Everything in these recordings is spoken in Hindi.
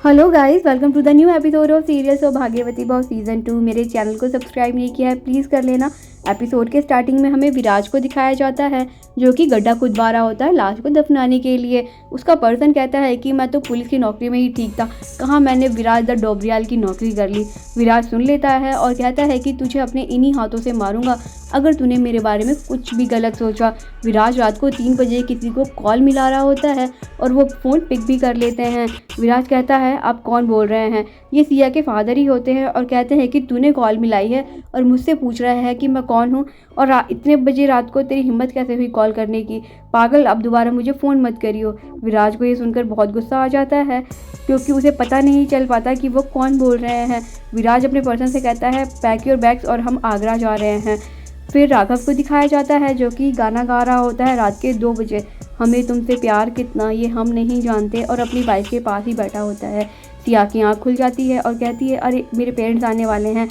Hello guys, welcome to the new episode of serial Saubhagyavati Bhava season 2। मेरे चैनल को सब्सक्राइब नहीं किया है, प्लीज़ कर लेना। एपिसोड के स्टार्टिंग में हमें विराज को दिखाया जाता है जो कि गड्ढा खुदवा रहा होता है लाश को दफनाने के लिए। उसका पर्सन कहता है कि मैं तो पुलिस की नौकरी में ही ठीक था, कहाँ मैंने विराज द डोबरियाल की नौकरी कर ली। विराज सुन लेता है और कहता है कि तुझे अपने इन्हीं हाथों से मारूंगा अगर तूने मेरे बारे में कुछ भी गलत सोचा। विराज रात को 3 बजे किसी को कॉल मिला रहा होता है और वो फ़ोन पिक भी कर लेते हैं। विराज कहता है आप कौन बोल रहे हैं? ये सिया के फादर ही होते हैं और कहते हैं कि तूने कॉल मिलाई है और मुझसे पूछ रहा है कि मैं कौन हूँ और इतने बजे रात को तेरी हिम्मत कैसे हुई कॉल करने की? पागल, अब दोबारा मुझे फ़ोन मत करियो। विराज को ये सुनकर बहुत गुस्सा आ जाता है क्योंकि उसे पता नहीं चल पाता कि वो कौन बोल रहे हैं। विराज अपने पर्सन से कहता है पैक योर बैग्स और हम आगरा जा रहे हैं। फिर राघव को दिखाया जाता है जो कि गाना गा रहा होता है रात के 2 बजे। हमें तुमसे प्यार कितना ये हम नहीं जानते, और अपनी बाइक के पास ही बैठा होता है। सिया की आँख खुल जाती है और कहती है अरे मेरे पेरेंट्स आने वाले हैं।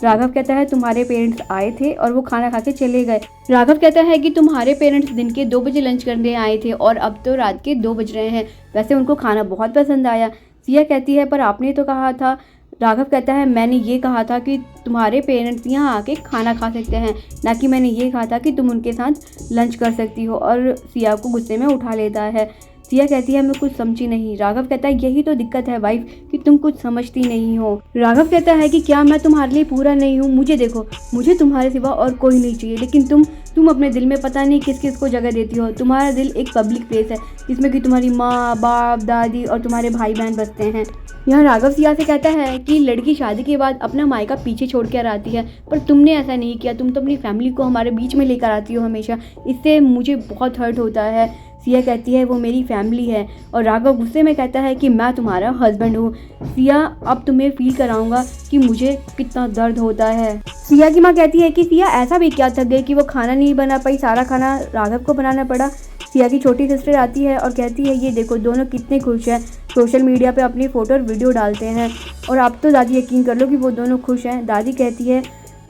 राघव कहता है तुम्हारे पेरेंट्स आए थे और वो खाना खा के चले गए। राघव कहता है कि तुम्हारे पेरेंट्स दिन के 2 बजे लंच करने आए थे और अब तो रात के 2 बज रहे हैं, वैसे उनको खाना बहुत पसंद आया। सिया कहती है पर आपने तो कहा था। राघव कहता है मैंने ये कहा था कि तुम्हारे पेरेंट्स यहाँ आके खाना खा सकते हैं, ना कि मैंने ये कहा था कि तुम उनके साथ लंच कर सकती हो। और सिया को गुस्से में उठा लेता है। सिया कहती है मैं कुछ समझी नहीं। राघव कहता है यही तो दिक्कत है वाइफ कि तुम कुछ समझती नहीं हो। राघव कहता है कि क्या मैं तुम्हारे लिए पूरा नहीं हूँ? मुझे देखो, मुझे तुम्हारे सिवा और कोई नहीं चाहिए, लेकिन तुम अपने दिल में पता नहीं किस किस को जगह देती हो। तुम्हारा दिल एक पब्लिक प्लेस है जिसमें कि तुम्हारी माँ बाप दादी और तुम्हारे भाई बहन बसते हैं। यहाँ राघव सिया से कहता है कि लड़की शादी के बाद अपना मायका पीछे छोड़ कर आती है, पर तुमने ऐसा नहीं किया। तुम तो अपनी फैमिली को हमारे बीच में लेकर आती हो हमेशा, इससे मुझे बहुत हर्ट होता है। सिया कहती है वो मेरी फैमिली है, और राघव गुस्से में कहता है कि मैं तुम्हारा हस्बैंड हूँ। सिया अब तुम्हें फील कराऊंगा कि मुझे कितना दर्द होता है। सिया की माँ कहती है कि सिया ऐसा भी क्या थक गई कि वो खाना नहीं बना पाई, सारा खाना राघव को बनाना पड़ा। सिया की छोटी सिस्टर आती है और कहती है ये देखो दोनों कितने खुश हैं, सोशल मीडिया पे अपनी फ़ोटो और वीडियो डालते हैं, और आप तो दादी यकीन कर लो कि वो दोनों खुश हैं। दादी कहती है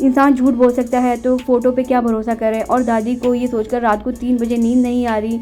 इंसान झूठ बोल सकता है तो फ़ोटो पे क्या भरोसा करे, और दादी को ये सोचकर रात को 3 बजे नींद नहीं आ रही।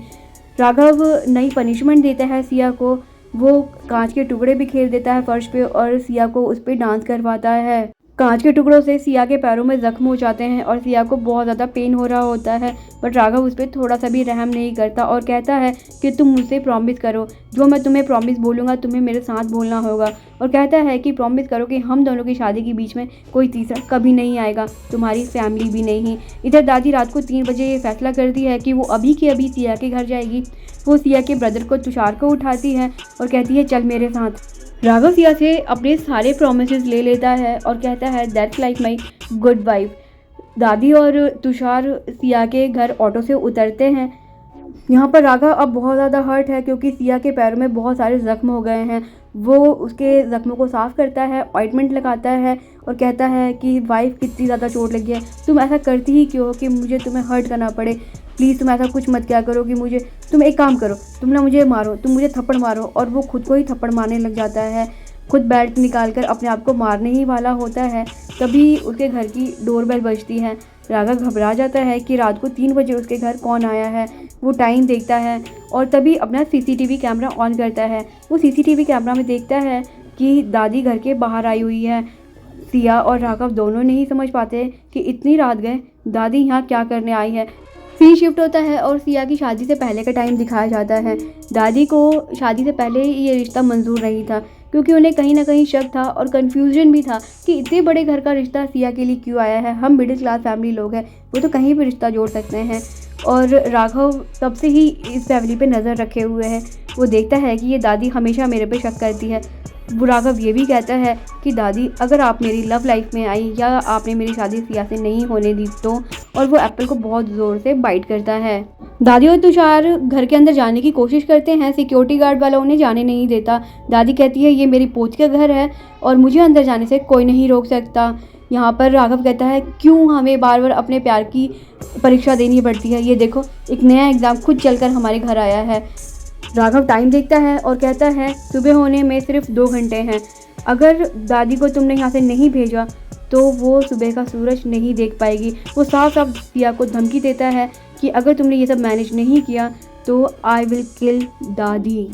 राघव नई पनिशमेंट देता है सिया को। वो कांच के टुकड़े भी खेल देता है फर्श पे और सिया को उस पर डांस करवाता है। कांच के टुकड़ों से सिया के पैरों में जख्म हो जाते हैं और सिया को बहुत ज़्यादा पेन हो रहा होता है, बट राघव उस पर थोड़ा सा भी रहम नहीं करता और कहता है कि तुम मुझसे प्रॉमिस करो, जो मैं तुम्हें प्रॉमिस बोलूँगा तुम्हें मेरे साथ बोलना होगा। और कहता है कि प्रॉमिस करो कि हम दोनों की शादी के बीच में कोई तीसरा कभी नहीं आएगा, तुम्हारी फैमिली भी नहीं। इधर दादी रात को 3 बजे ये फैसला करती है कि वो अभी के अभी सिया के घर जाएगी। वो सिया के ब्रदर को तुषार को उठाती है और कहती है चल मेरे साथ। राघव सिया से अपने सारे प्रोमिसेस ले लेता है और कहता है that's like my good wife. दादी और तुषार सिया के घर ऑटो से उतरते हैं। यहाँ पर राघव अब बहुत ज़्यादा हर्ट है क्योंकि सिया के पैरों में बहुत सारे ज़ख्म हो गए हैं। वो उसके ज़ख्मों को साफ़ करता है, ऑइंटमेंट लगाता है और कहता है कि वाइफ कितनी ज़्यादा चोट लगी है, तुम ऐसा करती ही क्यों हो कि मुझे तुम्हें हर्ट करना पड़े। प्लीज़ तुम ऐसा कुछ मत क्या करो कि मुझे, तुम एक काम करो, तुम ना मुझे मारो, तुम मुझे थप्पड़ मारो। और वो खुद को ही थप्पड़ मारने लग जाता है। खुद बेल्ट निकाल कर अपने आप को मारने ही वाला होता है, तभी उसके घर की डोरबेल बजती है। राघव घबरा जाता है कि रात को 3 बजे उसके घर कौन आया है। वो टाइम देखता है और तभी अपना सीसीटीवी कैमरा ऑन करता है। वो सीसीटीवी कैमरा में देखता है कि दादी घर के बाहर आई हुई है। सिया और राघव दोनों नहीं समझ पाते कि इतनी रात गए दादी यहाँ क्या करने आई है। सीन शिफ्ट होता है और सिया की शादी से पहले का टाइम दिखाया जाता है। दादी को शादी से पहले ही ये रिश्ता मंजूर नहीं था क्योंकि उन्हें कहीं ना कहीं शक था और कन्फ्यूजन भी था कि इतने बड़े घर का रिश्ता सिया के लिए क्यों आया है। हम मिडिल क्लास फैमिली लोग हैं, वो तो कहीं भी रिश्ता जोड़ सकते हैं। और राघव तब से ही इस फैमिली पे नज़र रखे हुए है। वो देखता है कि ये दादी हमेशा मेरे पे शक करती है। वो राघव ये भी कहता है कि दादी अगर आप मेरी लव लाइफ में आई या आपने मेरी शादी सिया से नहीं होने दी तो, और वो एप्पल को बहुत ज़ोर से बाइट करता है। दादी और तुषार घर के अंदर जाने की कोशिश करते हैं, सिक्योरिटी गार्ड वाला उन्हें जाने नहीं देता। दादी कहती है ये मेरी पोती का घर है और मुझे अंदर जाने से कोई नहीं रोक सकता। यहाँ पर राघव कहता है क्यों हमें बार बार अपने प्यार की परीक्षा देनी पड़ती है, ये देखो एक नया एग्ज़ाम खुद चलकर हमारे घर आया है। राघव टाइम देखता है और कहता है सुबह होने में सिर्फ 2 घंटे हैं, अगर दादी को तुमने यहाँ से नहीं भेजा तो वो सुबह का सूरज नहीं देख पाएगी। वो साफ साफ सिया को धमकी देता है कि अगर तुमने ये सब मैनेज नहीं किया तो आई विल किल दादी।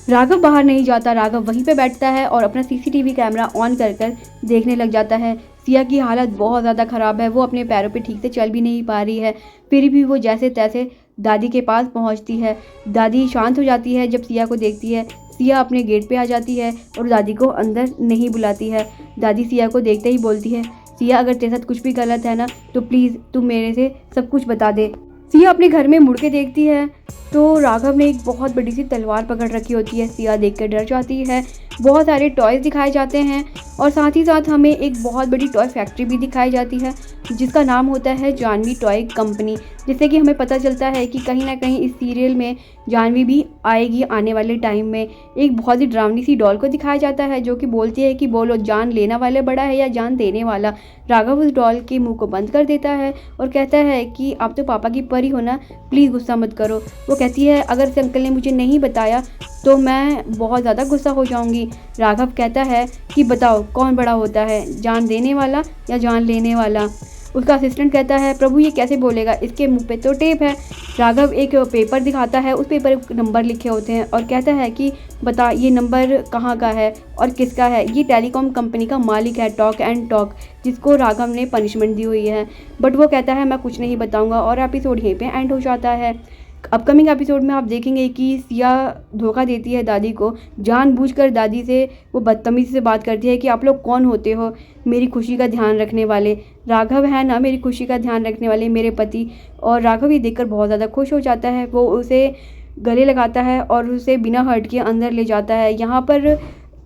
राघव बाहर नहीं जाता, राघव वहीं पे बैठता है और अपना सीसीटीवी कैमरा ऑन कर कर देखने लग जाता है। सिया की हालत बहुत ज़्यादा ख़राब है, वो अपने पैरों पे ठीक से चल भी नहीं पा रही है, फिर भी वो जैसे तैसे दादी के पास पहुंचती है। दादी शांत हो जाती है जब सिया को देखती है। सिया अपने गेट पे आ जाती है और दादी को अंदर नहीं बुलाती है। दादी सिया को देखते ही बोलती है, सिया अगर तेरे साथ कुछ भी गलत है ना तो प्लीज़ तू मेरे से सब कुछ बता दे। सिया अपने घर में मुड़ के देखती है तो राघव ने एक बहुत बड़ी सी तलवार पकड़ रखी होती है। सिया देख कर डर जाती है। बहुत सारे टॉयज़ दिखाए जाते हैं और साथ ही साथ हमें एक बहुत बड़ी टॉय फैक्ट्री भी दिखाई जाती है जिसका नाम होता है जानवी टॉय कंपनी। जिससे कि हमें पता चलता है कि कहीं ना कहीं इस सीरियल में जानवी भी आएगी आने वाले टाइम में। एक बहुत ही डरावनी सी डॉल को दिखाया जाता है जो कि बोलती है कि बोलो जान लेना वाला बड़ा है या जान देने वाला। राघव उस डॉल के मुंह को बंद कर देता है और कहता है कि आप तो पापा की परी हो ना, प्लीज़ गुस्सा मत करो। वो कहती है अगर इस अंकल ने मुझे नहीं बताया तो मैं बहुत ज़्यादा गुस्सा हो जाऊंगी। राघव कहता है कि बताओ कौन बड़ा होता है, जान देने वाला या जान लेने वाला। उसका असिस्टेंट कहता है प्रभु ये कैसे बोलेगा, इसके मुंह पे तो टेप है। राघव एक पेपर दिखाता है, उस पेपर पर नंबर लिखे होते हैं और कहता है कि बता ये नंबर कहाँ का है और किसका है। ये टेलीकॉम कंपनी का मालिक है टॉक एंड टॉक, जिसको राघव ने पनिशमेंट दी हुई है। बट वो कहता है मैं कुछ नहीं बताऊँगा और एपिसोड यहीं पर एंड हो जाता है। अपकमिंग एपिसोड में आप देखेंगे कि सिया धोखा देती है दादी को, जानबूझकर दादी से वो बदतमीज़ी से बात करती है कि आप लोग कौन होते हो मेरी खुशी का ध्यान रखने वाले। राघव है ना मेरी खुशी का ध्यान रखने वाले मेरे पति। और राघव ये देखकर बहुत ज़्यादा खुश हो जाता है। वो उसे गले लगाता है और उसे बिना हर्ट के अंदर ले जाता है। यहाँ पर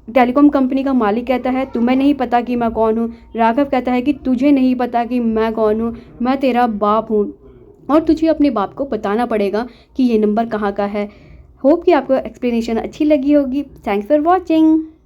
टेलीकॉम कंपनी का मालिक कहता है तुम्हें नहीं पता कि मैं कौन हूँ। राघव कहता है कि तुझे नहीं पता कि मैं कौन हूँ, मैं तेरा बाप हूँ और तुझे अपने बाप को बताना पड़ेगा कि ये नंबर कहाँ का है। होप कि आपको एक्सप्लेनेशन अच्छी लगी होगी। Thanks for watching.